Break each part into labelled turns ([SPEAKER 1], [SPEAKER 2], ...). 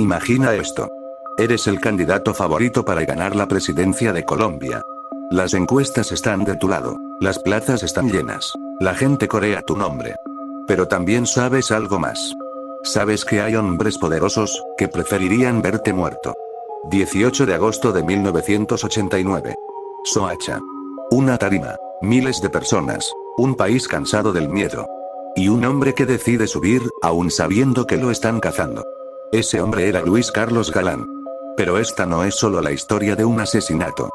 [SPEAKER 1] Imagina esto. Eres el candidato favorito para ganar la presidencia de Colombia. Las encuestas están de tu lado, las plazas están llenas, la gente corea tu nombre. Pero también sabes algo más. Sabes que hay hombres poderosos, que preferirían verte muerto. 18 de agosto de 1989. Soacha. Una tarima, miles de personas, un país cansado del miedo. Y un hombre que decide subir, aún sabiendo que lo están cazando. Ese hombre era Luis Carlos Galán. Pero esta no es solo la historia de un asesinato.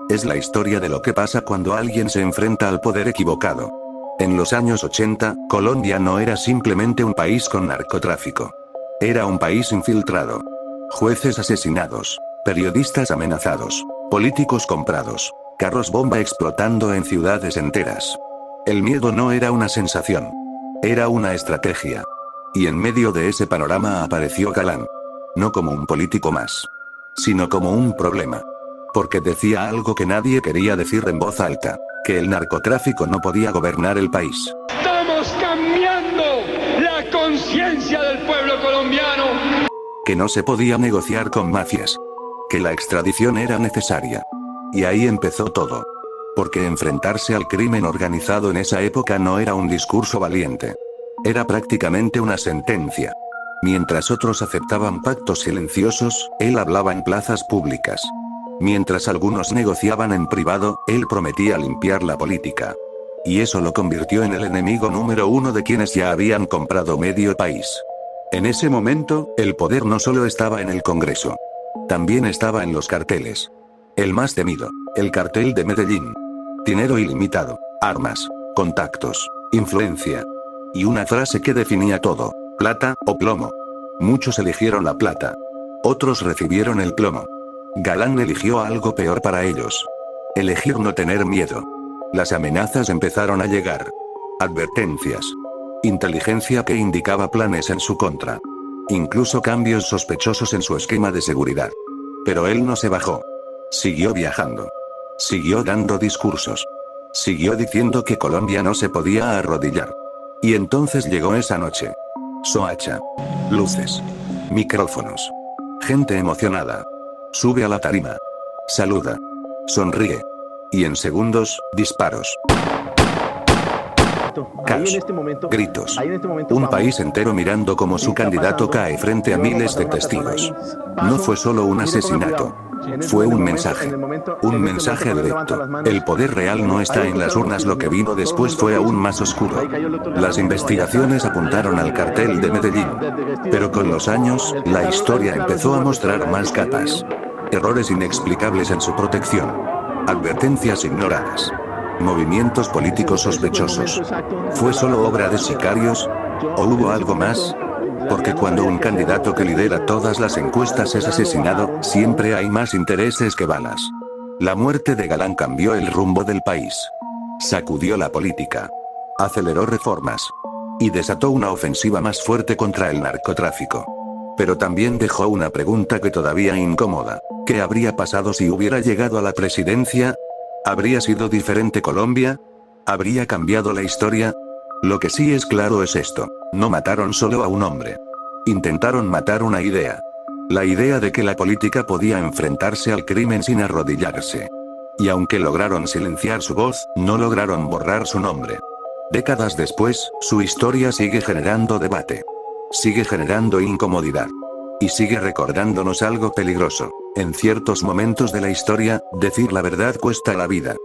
[SPEAKER 1] Es la historia de lo que pasa cuando alguien se enfrenta al poder equivocado. En los años 80, Colombia no era simplemente un país con narcotráfico. Era un país infiltrado. Jueces asesinados, periodistas amenazados, políticos comprados, carros bomba explotando en ciudades enteras. El miedo no era una sensación. Era una estrategia. Y en medio de ese panorama apareció Galán. No como un político más, sino como un problema. Porque decía algo que nadie quería decir en voz alta, que el narcotráfico no podía gobernar el país.
[SPEAKER 2] Estamos cambiando la conciencia del pueblo colombiano.
[SPEAKER 1] Que no se podía negociar con mafias. Que la extradición era necesaria. Y ahí empezó todo. Porque enfrentarse al crimen organizado en esa época no era un discurso valiente. Era prácticamente una sentencia. Mientras otros aceptaban pactos silenciosos, él hablaba en plazas públicas. Mientras algunos negociaban en privado, él prometía limpiar la política. Y eso lo convirtió en el enemigo número uno de quienes ya habían comprado medio país. En ese momento, el poder no solo estaba en el Congreso. También estaba en los carteles. El más temido, el cartel de Medellín. Dinero ilimitado, armas, contactos, influencia. Y una frase que definía todo: plata o plomo. Muchos eligieron la plata. Otros recibieron el plomo. Galán eligió algo peor para ellos. Elegir no tener miedo. Las amenazas empezaron a llegar. Advertencias. Inteligencia que indicaba planes en su contra. Incluso cambios sospechosos en su esquema de seguridad. Pero él no se bajó. Siguió viajando. Siguió dando discursos. Siguió diciendo que Colombia no se podía arrodillar. Y entonces llegó esa noche. Soacha. Luces. Micrófonos. Gente emocionada. Sube a la tarima. Saluda. Sonríe. Y en segundos, disparos. Caos. Gritos. Un país entero mirando cómo su candidato cae frente a miles de testigos. No fue solo un asesinato. Fue un mensaje. Un mensaje directo. El poder real no está en las urnas. Lo que vino después fue aún más oscuro. Las investigaciones apuntaron al cartel de Medellín. Pero con los años, la historia empezó a mostrar más capas. Errores inexplicables en su protección. Advertencias ignoradas. Movimientos políticos sospechosos. ¿Fue solo obra de sicarios? ¿O hubo algo más? Porque cuando un candidato que lidera todas las encuestas es asesinado, siempre hay más intereses que balas. La muerte de Galán cambió el rumbo del país. Sacudió la política. Aceleró reformas. Y desató una ofensiva más fuerte contra el narcotráfico. Pero también dejó una pregunta que todavía incomoda. ¿Qué habría pasado si hubiera llegado a la presidencia? ¿Habría sido diferente Colombia? ¿Habría cambiado la historia? Lo que sí es claro es esto: no mataron solo a un hombre. Intentaron matar una idea. La idea de que la política podía enfrentarse al crimen sin arrodillarse. Y aunque lograron silenciar su voz, no lograron borrar su nombre. Décadas después, su historia sigue generando debate. Sigue generando incomodidad. Y sigue recordándonos algo peligroso. En ciertos momentos de la historia, decir la verdad cuesta la vida.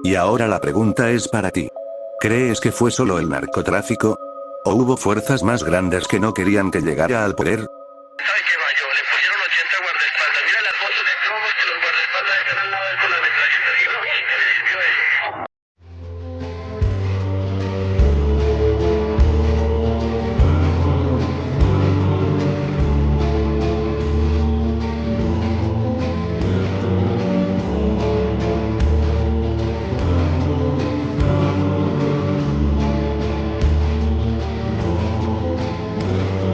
[SPEAKER 1] Y ahora la pregunta es para ti. ¿Crees que fue solo el narcotráfico? ¿O hubo fuerzas más grandes que no querían que llegara al poder?
[SPEAKER 3] ¿Sabe qué va? Yo le pusieron 80 guardaespaldas. Mira las fotos de todos los guardaespaldas de cada lado con la metralleta. Digo, no, y me sirvió eso.